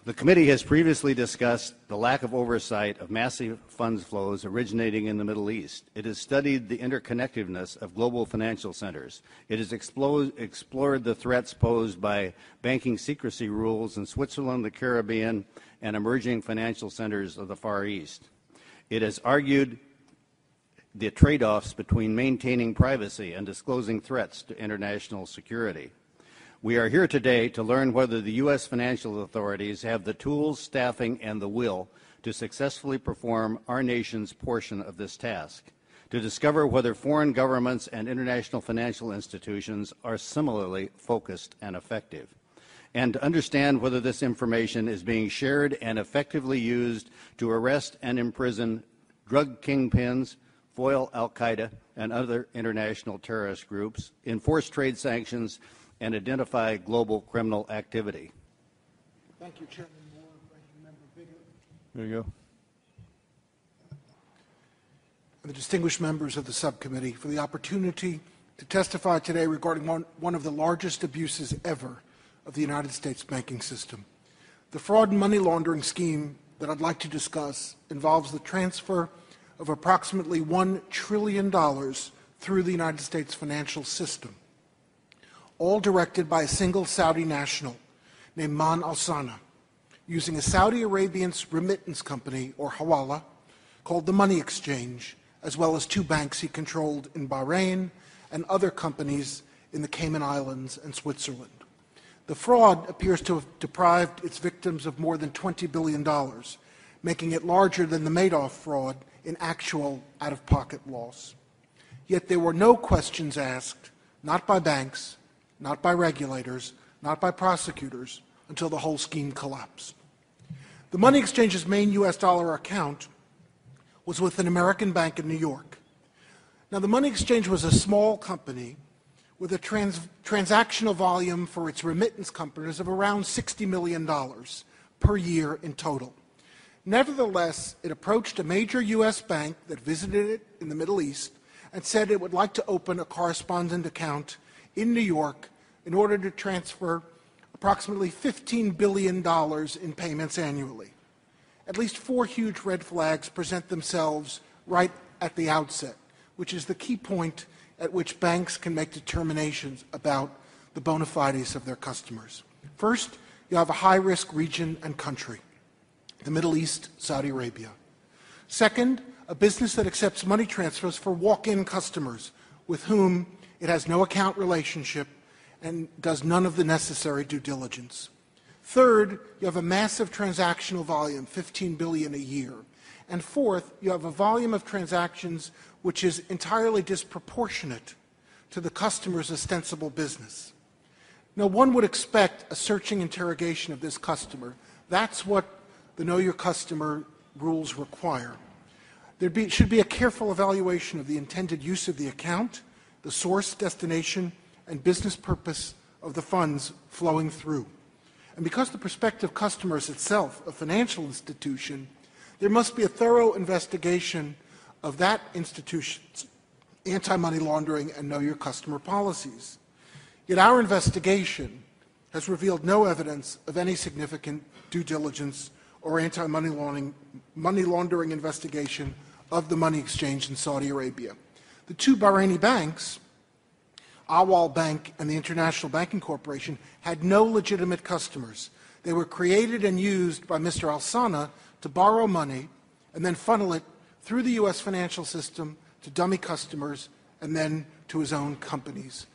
The committee has previously discussed the lack of oversight of massive funds flows originating in the Middle East. It has studied the interconnectedness of global financial centers. It has explored the threats posed by banking secrecy rules in Switzerland, the Caribbean, and emerging financial centers of the Far East. It has argued the trade-offs between maintaining privacy and disclosing threats to international security. We are here today to learn whether the U.S. financial authorities have the tools, staffing, and the will to successfully perform our nation's portion of this task, to discover whether foreign governments and international financial institutions are similarly focused and effective, and to understand whether this information is being shared and effectively used to arrest and imprison drug kingpins, foil al-Qaeda and other international terrorist groups, enforce trade sanctions, and identify global criminal activity. Thank you, Chairman Moore. Ranking Member Bigot. There you go. And the distinguished members of the subcommittee for the opportunity to testify today regarding one of the largest abuses ever of the United States banking system. The fraud and money laundering scheme that I'd like to discuss involves the transfer of approximately $1 trillion through the United States financial system, all directed by a single Saudi national named Man al-Sana, using a Saudi Arabian's remittance company, or hawala, called the Money Exchange, as well as two banks he controlled in Bahrain and other companies in the Cayman Islands and Switzerland. The fraud appears to have deprived its victims of more than $20 billion, making it larger than the Madoff fraud in actual out-of-pocket loss. Yet there were no questions asked, not by banks, not by regulators, not by prosecutors, until the whole scheme collapsed. The Money Exchange's main U.S. dollar account was with an American bank in New York. Now, the Money Exchange was a small company with a transactional volume for its remittance companies of around $60 million per year in total. Nevertheless, it approached a major U.S. bank that visited it in the Middle East and said it would like to open a correspondent account in New York in order to transfer approximately $15 billion in payments annually. At least four huge red flags present themselves right at the outset, which is the key point at which banks can make determinations about the bona fides of their customers. First, you have a high-risk region and country, the Middle East, Saudi Arabia. Second, a business that accepts money transfers for walk-in customers with whom it has no account relationship and does none of the necessary due diligence. Third, you have a massive transactional volume, $15 billion a year. And fourth, you have a volume of transactions which is entirely disproportionate to the customer's ostensible business. Now, one would expect a searching interrogation of this customer. That's what the Know Your Customer rules require. There should be a careful evaluation of the intended use of the account, the source, destination, and business purpose of the funds flowing through. And because the prospective customer is itself a financial institution, there must be a thorough investigation of that institution's anti-money laundering and know your customer policies. Yet our investigation has revealed no evidence of any significant due diligence or anti-money laundering investigation of the Money Exchange in Saudi Arabia. The two Bahraini banks, Awal Bank and the International Banking Corporation, had no legitimate customers. They were created and used by Mr. Al-Sana to borrow money and then funnel it through the U.S. financial system to dummy customers and then to his own companies.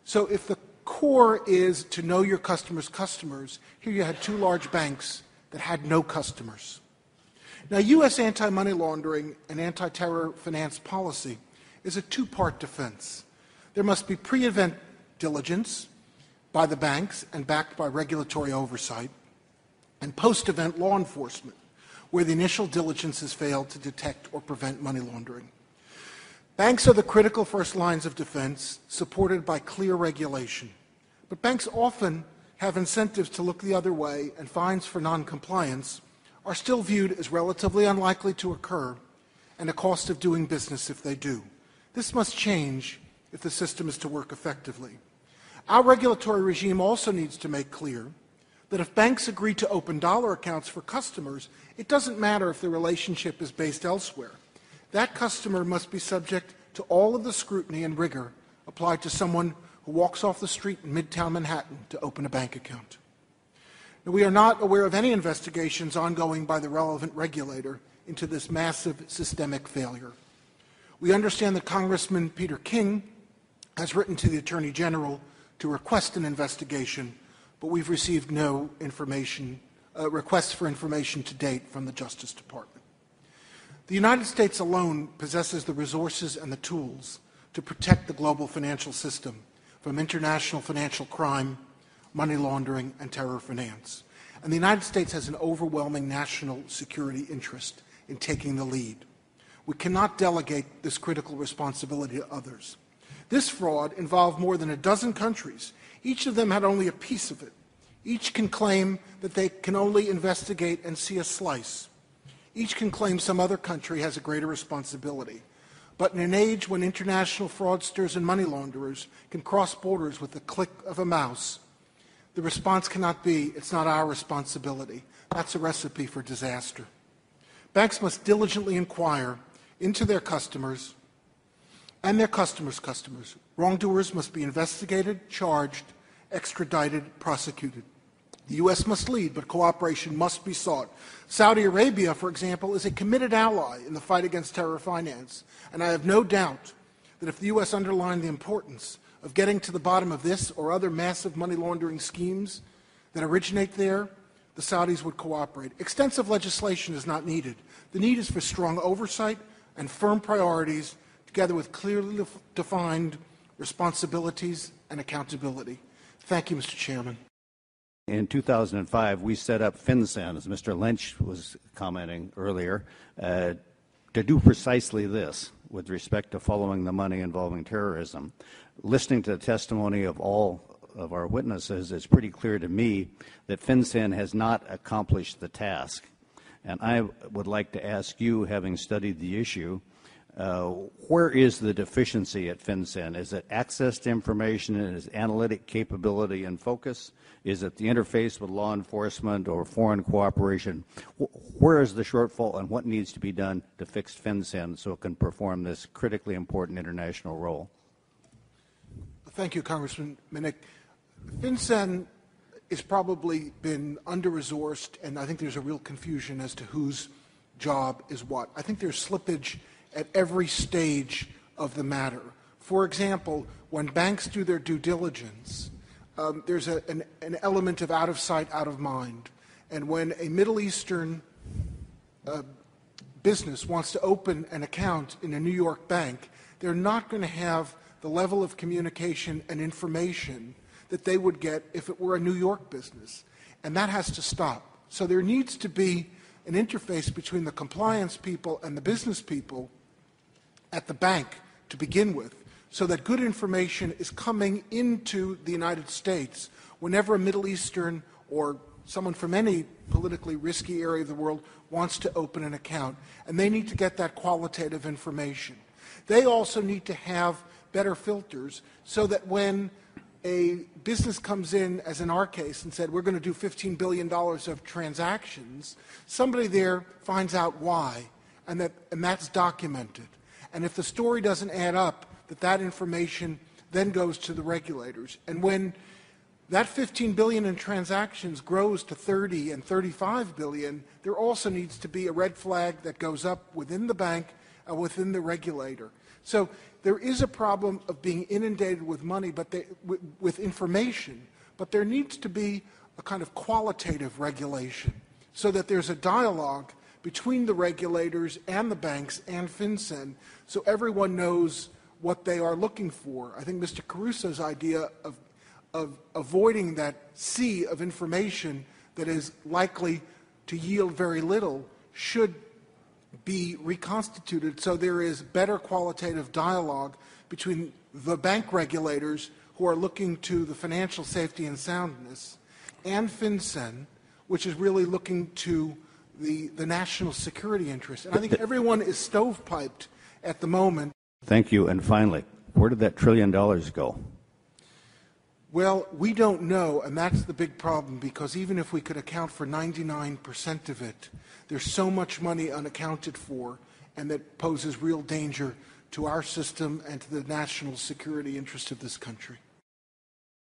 So if the core is to know your customers' customers, here you had two large banks that had no customers. Now, U.S. anti-money laundering and anti-terror finance policy is a two-part defense. There must be pre-event diligence by the banks and backed by regulatory oversight, and post-event law enforcement, where the initial diligence has failed to detect or prevent money laundering. Banks are the critical first lines of defense, supported by clear regulation. But banks often have incentives to look the other way, and fines for noncompliance are still viewed as relatively unlikely to occur and a cost of doing business if they do. This must change if the system is to work effectively. Our regulatory regime also needs to make clear that if banks agree to open dollar accounts for customers, it doesn't matter if the relationship is based elsewhere. That customer must be subject to all of the scrutiny and rigor applied to someone who walks off the street in Midtown Manhattan to open a bank account. Now, we are not aware of any investigations ongoing by the relevant regulator into this massive systemic failure. We understand that Congressman Peter King has written to the Attorney General to request an investigation, but we've received no requests for information to date from the Justice Department. The United States alone possesses the resources and the tools to protect the global financial system from international financial crime, money laundering, and terror finance. And the United States has an overwhelming national security interest in taking the lead. We cannot delegate this critical responsibility to others. This fraud involved more than a dozen countries. Each of them had only a piece of it. Each can claim that they can only investigate and see a slice. Each can claim some other country has a greater responsibility. But in an age when international fraudsters and money launderers can cross borders with the click of a mouse, the response cannot be, it's not our responsibility. That's a recipe for disaster. Banks must diligently inquire into their customers and their customers' customers. Wrongdoers must be investigated, charged, extradited, prosecuted. The U.S. must lead, but cooperation must be sought. Saudi Arabia, for example, is a committed ally in the fight against terror finance, and I have no doubt that if the U.S. underlined the importance of getting to the bottom of this or other massive money laundering schemes that originate there, the Saudis would cooperate. Extensive legislation is not needed. The need is for strong oversight and firm priorities, together with clearly defined responsibilities and accountability. Thank you, Mr. Chairman. In 2005, we set up FinCEN, as Mr. Lynch was commenting earlier, to do precisely this with respect to following the money involving terrorism. Listening to the testimony of all of our witnesses, it's pretty clear to me that FinCEN has not accomplished the task. And I would like to ask you, having studied the issue, where is the deficiency at FinCEN? Is it access to information and its analytic capability and focus? Is it the interface with law enforcement or foreign cooperation? Where is the shortfall and what needs to be done to fix FinCEN so it can perform this critically important international role? Thank you, Congressman Minnick. FinCEN has probably been under-resourced, and I think there's a real confusion as to whose job is what. I think there's slippage at every stage of the matter. For example, when banks do their due diligence, there's an element of out of sight, out of mind. And when a Middle Eastern business wants to open an account in a New York bank, they're not going to have the level of communication and information that they would get if it were a New York business. And that has to stop. So there needs to be an interface between the compliance people and the business people at the bank to begin with, so that good information is coming into the United States whenever a Middle Eastern or someone from any politically risky area of the world wants to open an account. And they need to get that qualitative information. They also need to have better filters so that when a business comes in, as in our case, and said, we're going to do $15 billion of transactions, somebody there finds out why, and that's documented. And if the story doesn't add up, that information then goes to the regulators. And when that $15 billion in transactions grows to 30 and 35 billion, there also needs to be a red flag that goes up within the bank and within the regulator. So there is a problem of being inundated with money, but with information, but there needs to be a kind of qualitative regulation so that there's a dialogue between the regulators and the banks and FinCEN so everyone knows what they are looking for. I think Mr. Caruso's idea of avoiding that sea of information that is likely to yield very little should be reconstituted so there is better qualitative dialogue between the bank regulators who are looking to the financial safety and soundness and FinCEN, which is really looking to the national security interest. And I think everyone is stovepiped at the moment. Thank you. And finally, where did that $1 trillion go? Well, we don't know, and that's the big problem, because even if we could account for 99% of it, there's so much money unaccounted for, and that poses real danger to our system and to the national security interest of this country.